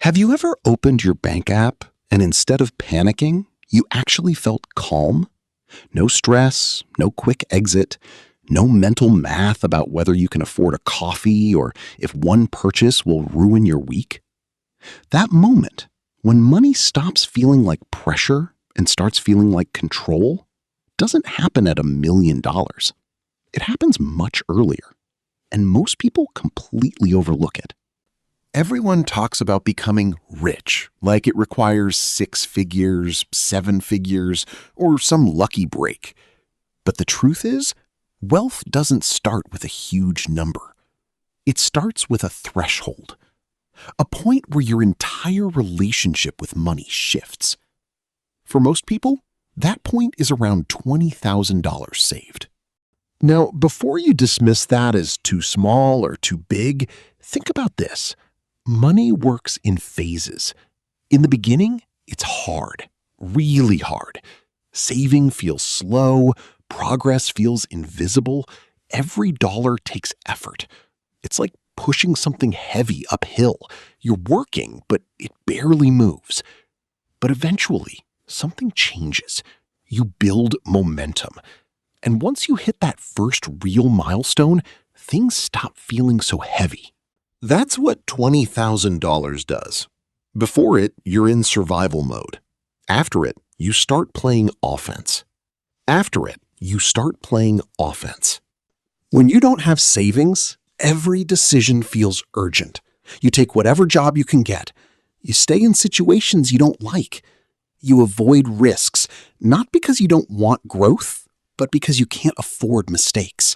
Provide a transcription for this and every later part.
Have you ever opened your bank app and instead of panicking, you actually felt calm? No stress, no quick exit, no mental math about whether you can afford a coffee or if one purchase will ruin your week? That moment, when money stops feeling like pressure and starts feeling like control, doesn't happen at $1,000,000. It happens much earlier, and most people completely overlook it. Everyone talks about becoming rich, like it requires 6 figures, 7 figures, or some lucky break. But the truth is, wealth doesn't start with a huge number. It starts with a threshold, a point where your entire relationship with money shifts. For most people, that point is around $20,000 saved. Now, before you dismiss that as too small or too big, think about this. Money works in phases. In the beginning, it's hard, really hard. Saving feels slow, progress feels invisible. Every dollar takes effort. It's like pushing something heavy uphill. You're working, but it barely moves. But eventually, something changes. You build momentum. And once you hit that first real milestone, things stop feeling so heavy. That's what $20,000 does. Before it, you're in survival mode. After it, you start playing offense. After it, you start playing offense. When you don't have savings, every decision feels urgent. You take whatever job you can get. You stay in situations you don't like. You avoid risks, not because you don't want growth, but because you can't afford mistakes.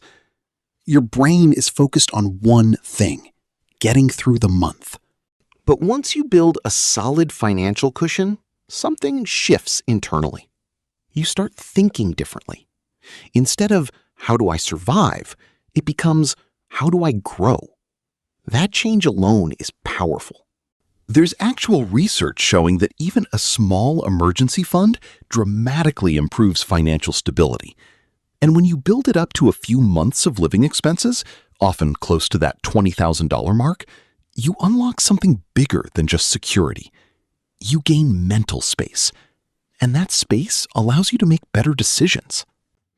Your brain is focused on one thing: getting through the month. But once you build a solid financial cushion, something shifts internally. You start thinking differently. Instead of, how do I survive? It becomes, how do I grow? That change alone is powerful. There's actual research showing that even a small emergency fund dramatically improves financial stability. And when you build it up to a few months of living expenses, often close to that $20,000 mark, you unlock something bigger than just security. You gain mental space, and that space allows you to make better decisions.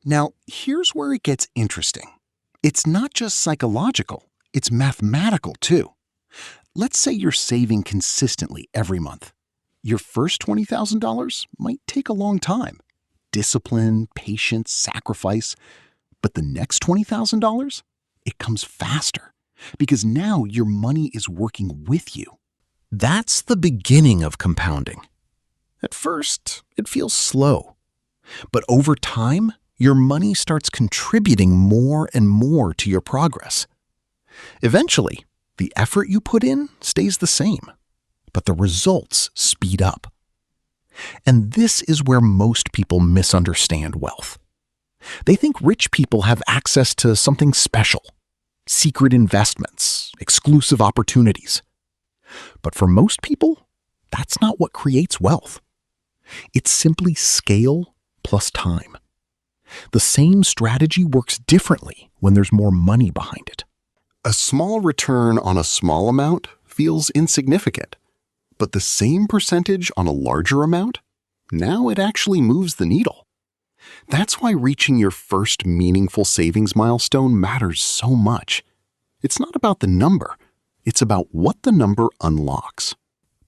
Now, here's where it gets interesting. It's not just psychological, it's mathematical too. Let's say you're saving consistently every month. Your first $20,000 might take a long time. Discipline, patience, sacrifice. But the next $20,000? It comes faster because now your money is working with you. That's the beginning of compounding. At first, it feels slow. But over time, your money starts contributing more and more to your progress. Eventually, the effort you put in stays the same, but the results speed up. And this is where most people misunderstand wealth. They think rich people have access to something special, secret investments, exclusive opportunities. But for most people, that's not what creates wealth. It's simply scale plus time. The same strategy works differently when there's more money behind it. A small return on a small amount feels insignificant, but the same percentage on a larger amount, now it actually moves the needle. That's why reaching your first meaningful savings milestone matters so much. It's not about the number, it's about what the number unlocks.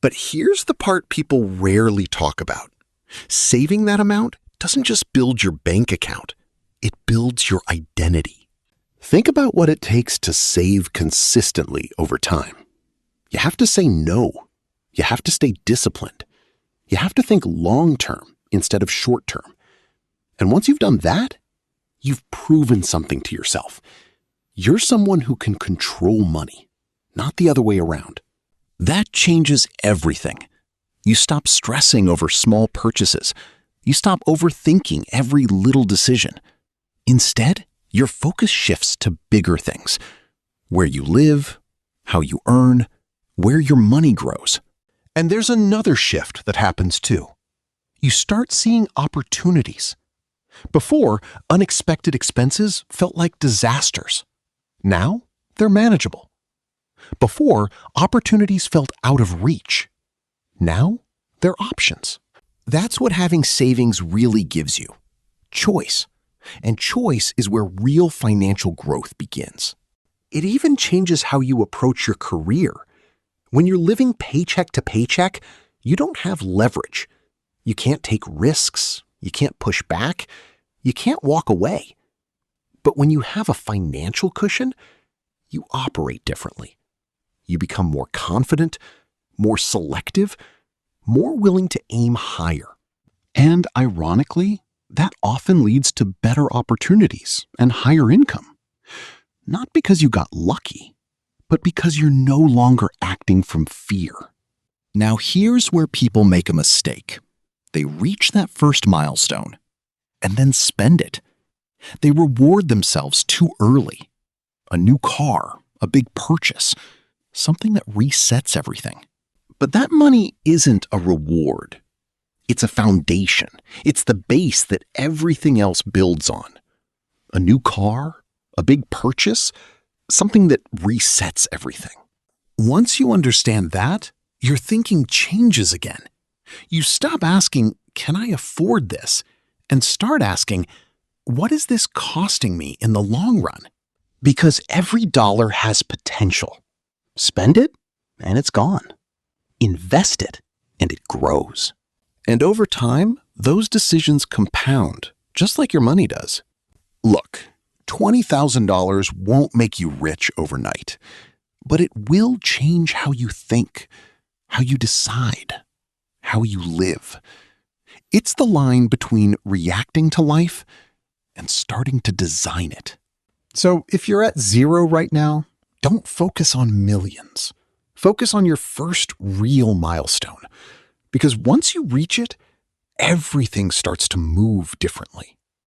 But here's the part people rarely talk about. Saving that amount doesn't just build your bank account, it builds your identity. Think about what it takes to save consistently over time. You have to say no. You have to stay disciplined. You have to think long-term instead of short-term. And once you've done that, you've proven something to yourself. You're someone who can control money, not the other way around. That changes everything. You stop stressing over small purchases. You stop overthinking every little decision. Instead, your focus shifts to bigger things: where you live, how you earn, where your money grows. And there's another shift that happens too. You start seeing opportunities. Before, unexpected expenses felt like disasters. Now, they're manageable. Before, opportunities felt out of reach. Now, they're options. That's what having savings really gives you. Choice. And choice is where real financial growth begins. It even changes how you approach your career. When you're living paycheck to paycheck, you don't have leverage. You can't take risks. You can't push back. You can't walk away. But when you have a financial cushion, you operate differently. You become more confident, more selective, more willing to aim higher. And ironically, that often leads to better opportunities and higher income. Not because you got lucky, but because you're no longer acting from fear. Now here's where people make a mistake. They reach that first milestone and then spend it. They reward themselves too early. A new car, a big purchase, something that resets everything. But that money isn't a reward. It's a foundation. It's the base that everything else builds on. A new car, a big purchase, something that resets everything. Once you understand that, your thinking changes again. You stop asking, can I afford this? And start asking, what is this costing me in the long run? Because every dollar has potential. Spend it, and it's gone. Invest it, and it grows. And over time, those decisions compound, just like your money does. Look, $20,000 won't make you rich overnight, but it will change how you think, how you decide, how you live. It's the line between reacting to life and starting to design it. So if you're at zero right now, don't focus on millions. Focus on your first real milestone. Because once you reach it, everything starts to move differently.